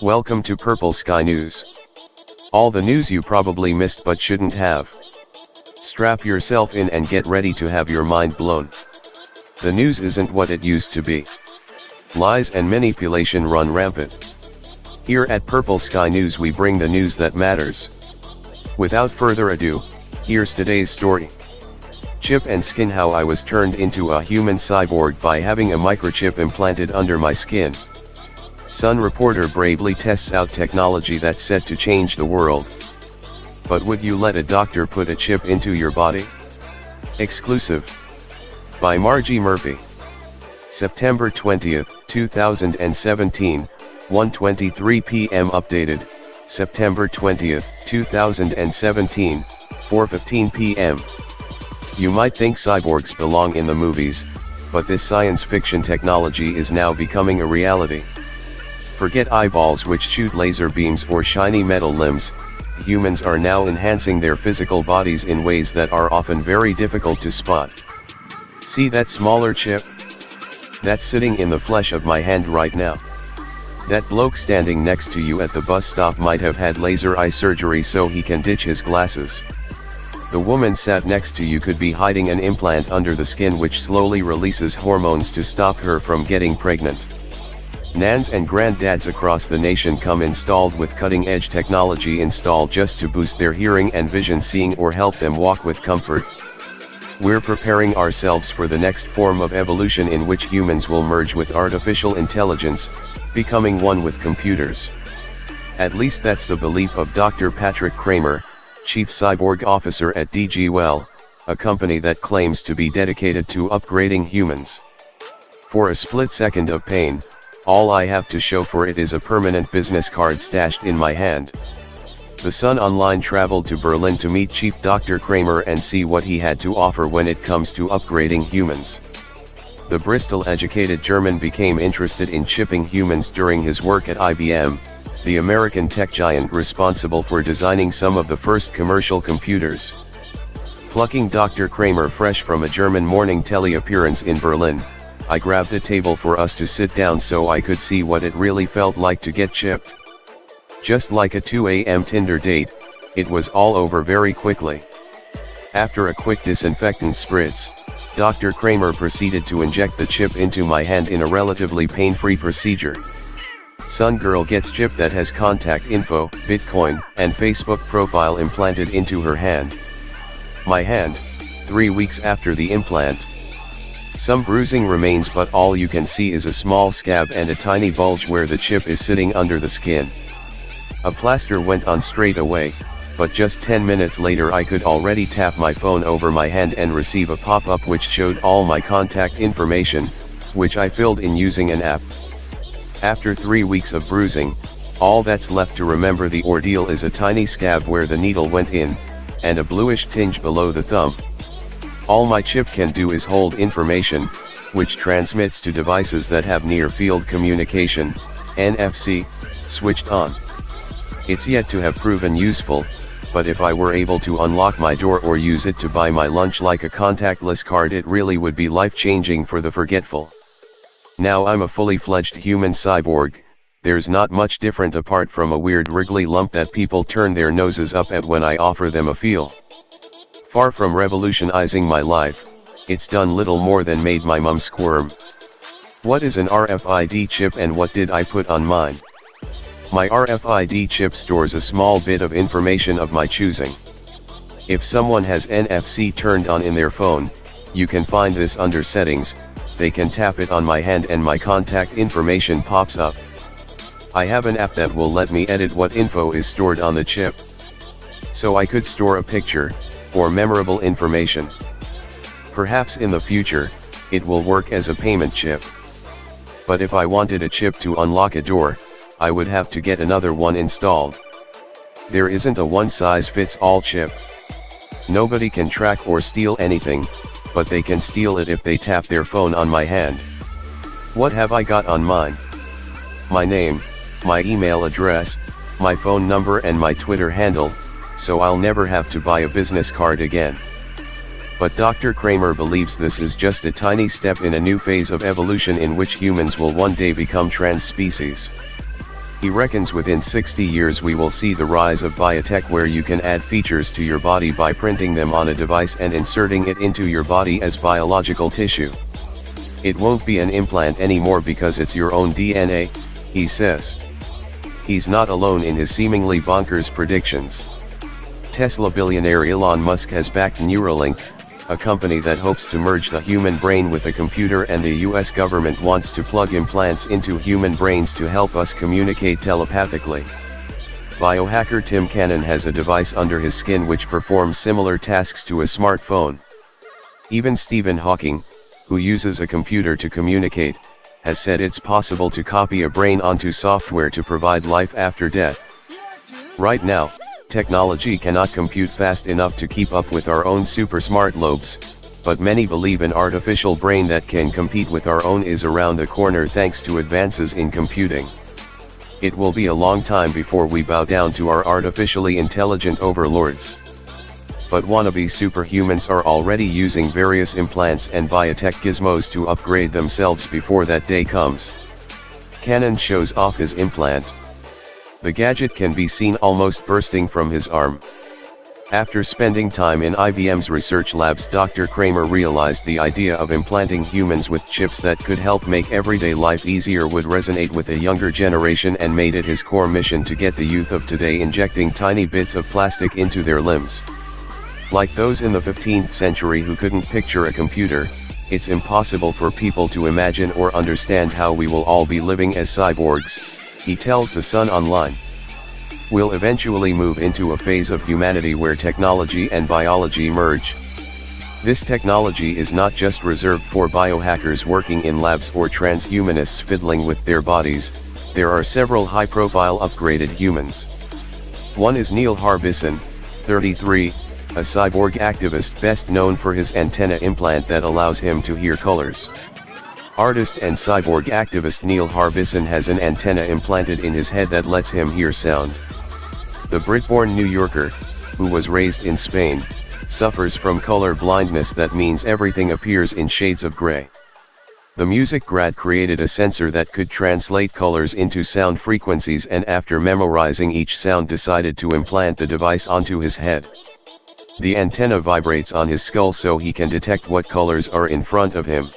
Welcome to Purple Sky News. All the news you probably missed but shouldn't have. Strap yourself in and get ready to have your mind blown. The news isn't what it used to be. Lies and manipulation run rampant. Here at Purple Sky News we bring the news that matters. Without further ado, here's today's story. Chip and skin: how I was turned into a human cyborg by having a microchip implanted under my skin. Sun reporter bravely tests out technology that's set to change the world. But would you let a doctor put a chip into your body? Exclusive. By Margie Murphy. September 20th, 2017, 1:23 p.m. Updated, September 20th, 2017, 4:15 p.m. You might think cyborgs belong in the movies, but this science fiction technology is now becoming a reality. Forget eyeballs which shoot laser beams or shiny metal limbs. Humans are now enhancing their physical bodies in ways that are often very difficult to spot. See that smaller chip? That's sitting in the flesh of my hand right now. That bloke standing next to you at the bus stop might have had laser eye surgery so he can ditch his glasses. The woman sat next to you could be hiding an implant under the skin which slowly releases hormones to stop her from getting pregnant. Nans and granddads across the nation come installed with cutting-edge technology installed just to boost their hearing and vision, seeing, or help them walk with comfort. We're preparing ourselves for the next form of evolution in which humans will merge with artificial intelligence, becoming one with computers. At least that's the belief of Dr. Patrick Kramer, Chief Cyborg Officer at DG Well, a company that claims to be dedicated to upgrading humans. For a split second of pain, all I have to show for it is a permanent business card stashed in my hand. The Sun Online traveled to Berlin to meet Chief Dr. Kramer and see what he had to offer when it comes to upgrading humans. The Bristol-educated German became interested in chipping humans during his work at IBM, the American tech giant responsible for designing some of the first commercial computers. Plucking Dr. Kramer fresh from a German morning telly appearance in Berlin, I grabbed a table for us to sit down so I could see what it really felt like to get chipped. Just like a 2 a.m. Tinder date, it was all over very quickly. After a quick disinfectant spritz, Dr. Kramer proceeded to inject the chip into my hand in a relatively pain-free procedure. Sun girl gets chip that has contact info, Bitcoin, and Facebook profile implanted into her hand. My hand, 3 weeks after the implant. Some bruising remains, but all you can see is a small scab and a tiny bulge where the chip is sitting under the skin. A plaster went on straight away, but just 10 minutes later I could already tap my phone over my hand and receive a pop-up which showed all my contact information, which I filled in using an app. After 3 weeks of bruising, all that's left to remember the ordeal is a tiny scab where the needle went in, and a bluish tinge below the thumb. All my chip can do is hold information, which transmits to devices that have near-field communication, NFC, switched on. It's yet to have proven useful, but if I were able to unlock my door or use it to buy my lunch like a contactless card, it really would be life-changing for the forgetful. Now I'm a fully fledged human cyborg. There's not much different apart from a weird wriggly lump that people turn their noses up at when I offer them a feel. Far from revolutionizing my life, it's done little more than made my mum squirm. What is an RFID chip and what did I put on mine? My RFID chip stores a small bit of information of my choosing. If someone has NFC turned on in their phone, you can find this under settings. They can tap it on my hand and my contact information pops up. I have an app that will let me edit what info is stored on the chip. So I could store a picture, or memorable information. Perhaps in the future, it will work as a payment chip. But if I wanted a chip to unlock a door, I would have to get another one installed. There isn't a one-size-fits-all chip. Nobody can track or steal anything, but they can steal it if they tap their phone on my hand. What have I got on mine? My name, my email address, my phone number and my Twitter handle, so I'll never have to buy a business card again. But Dr. Kramer believes this is just a tiny step in a new phase of evolution in which humans will one day become trans species. He reckons within 60 years we will see the rise of biotech, where you can add features to your body by printing them on a device and inserting it into your body as biological tissue. It won't be an implant anymore because it's your own DNA, he says. He's not alone in his seemingly bonkers predictions. Tesla billionaire Elon Musk has backed Neuralink, a company that hopes to merge the human brain with a computer, and the US government wants to plug implants into human brains to help us communicate telepathically. Biohacker Tim Cannon has a device under his skin which performs similar tasks to a smartphone. Even Stephen Hawking, who uses a computer to communicate, has said it's possible to copy a brain onto software to provide life after death. Right now, technology cannot compute fast enough to keep up with our own super smart lobes, but many believe an artificial brain that can compete with our own is around the corner thanks to advances in computing. It will be a long time before we bow down to our artificially intelligent overlords. But wannabe superhumans are already using various implants and biotech gizmos to upgrade themselves before that day comes. Cannon shows off his implant. The gadget can be seen almost bursting from his arm. After spending time in IBM's research labs, Dr. Kramer realized the idea of implanting humans with chips that could help make everyday life easier would resonate with a younger generation, and made it his core mission to get the youth of today injecting tiny bits of plastic into their limbs. Like those in the 15th century who couldn't picture a computer, it's impossible for people to imagine or understand how we will all be living as cyborgs, he tells The Sun Online. We'll eventually move into a phase of humanity where technology and biology merge. This technology is not just reserved for biohackers working in labs or transhumanists fiddling with their bodies. There are several high-profile upgraded humans. One is Neil Harbisson, 33, a cyborg activist best known for his antenna implant that allows him to hear colors. Artist and cyborg activist Neil Harbisson has an antenna implanted in his head that lets him hear sound. The Brit-born New Yorker, who was raised in Spain, suffers from color blindness that means everything appears in shades of gray. The music grad created a sensor that could translate colors into sound frequencies, and after memorizing each sound decided to implant the device onto his head. The antenna vibrates on his skull so he can detect what colors are in front of him.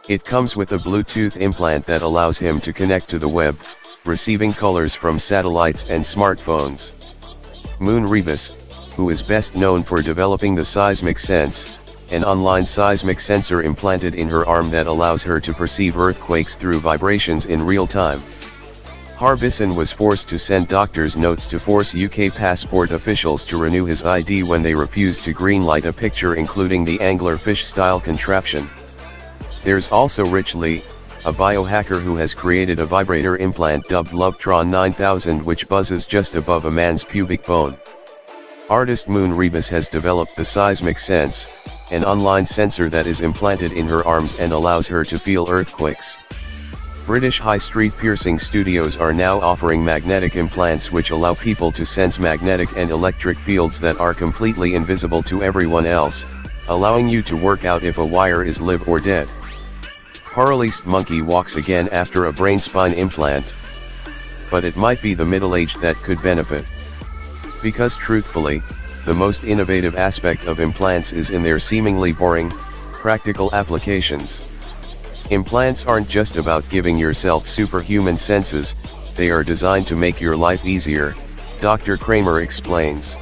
It comes with a Bluetooth implant that allows him to connect to the web, receiving colors from satellites and smartphones. Moon Rebus, who is best known for developing the Seismic Sense, an online seismic sensor implanted in her arm that allows her to perceive earthquakes through vibrations in real time. Harbisson was forced to send doctor's notes to force UK passport officials to renew his ID when they refused to greenlight a picture including the anglerfish-style contraption. There's also Rich Lee, a biohacker who has created a vibrator implant dubbed Lovetron 9000 which buzzes just above a man's pubic bone. Artist Moon Rebus has developed the Seismic Sense, an online sensor that is implanted in her arms and allows her to feel earthquakes. British high street piercing studios are now offering magnetic implants which allow people to sense magnetic and electric fields that are completely invisible to everyone else, allowing you to work out if a wire is live or dead. Paralyzed monkey walks again after a brain spine implant. But it might be the middle-aged that could benefit. Because truthfully, the most innovative aspect of implants is in their seemingly boring, practical applications. Implants aren't just about giving yourself superhuman senses, they are designed to make your life easier, Dr. Kramer explains.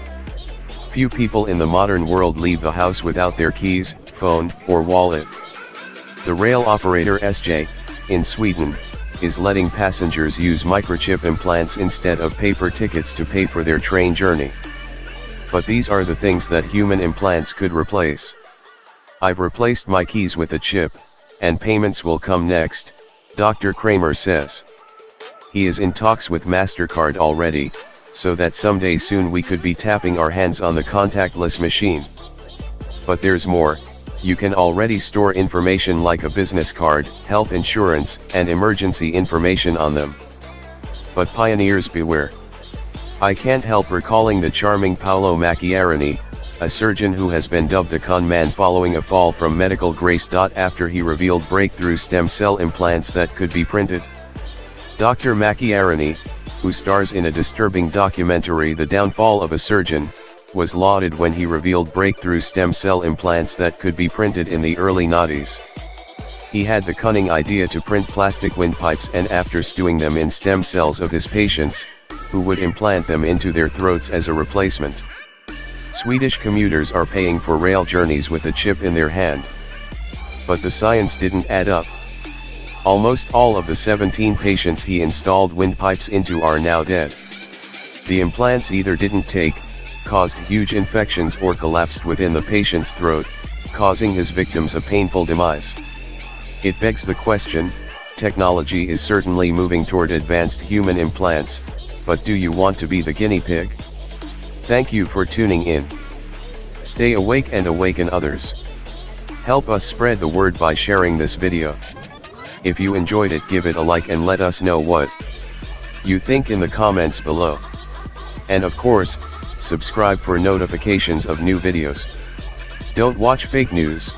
Few people in the modern world leave the house without their keys, phone, or wallet. The rail operator SJ, in Sweden, is letting passengers use microchip implants instead of paper tickets to pay for their train journey. But these are the things that human implants could replace. I've replaced my keys with a chip, and payments will come next, Dr. Kramer says. He is in talks with MasterCard already, so that someday soon we could be tapping our hands on the contactless machine. But there's more. You can already store information like a business card, health insurance, and emergency information on them. But pioneers beware. I can't help recalling the charming Paolo Macchiarini, a surgeon who has been dubbed a con man following a fall from medical grace. After he revealed breakthrough stem cell implants that could be printed. Dr. Macchiarini, who stars in a disturbing documentary The Downfall of a Surgeon, was lauded when he revealed breakthrough stem cell implants that could be printed in the early '90s. He had the cunning idea to print plastic windpipes, and after stewing them in stem cells of his patients, who would implant them into their throats as a replacement. Swedish commuters are paying for rail journeys with a chip in their hand. But the science didn't add up. Almost all of the 17 patients he installed windpipes into are now dead. The implants either didn't take, caused huge infections, or collapsed within the patient's throat, causing his victims a painful demise. It begs the question: technology is certainly moving toward advanced human implants, but do you want to be the guinea pig? Thank you for tuning in. Stay awake and awaken others. Help us spread the word by sharing this video. If you enjoyed it, give it a like and let us know what you think in the comments below. And of course, subscribe for notifications of new videos. Don't watch fake news.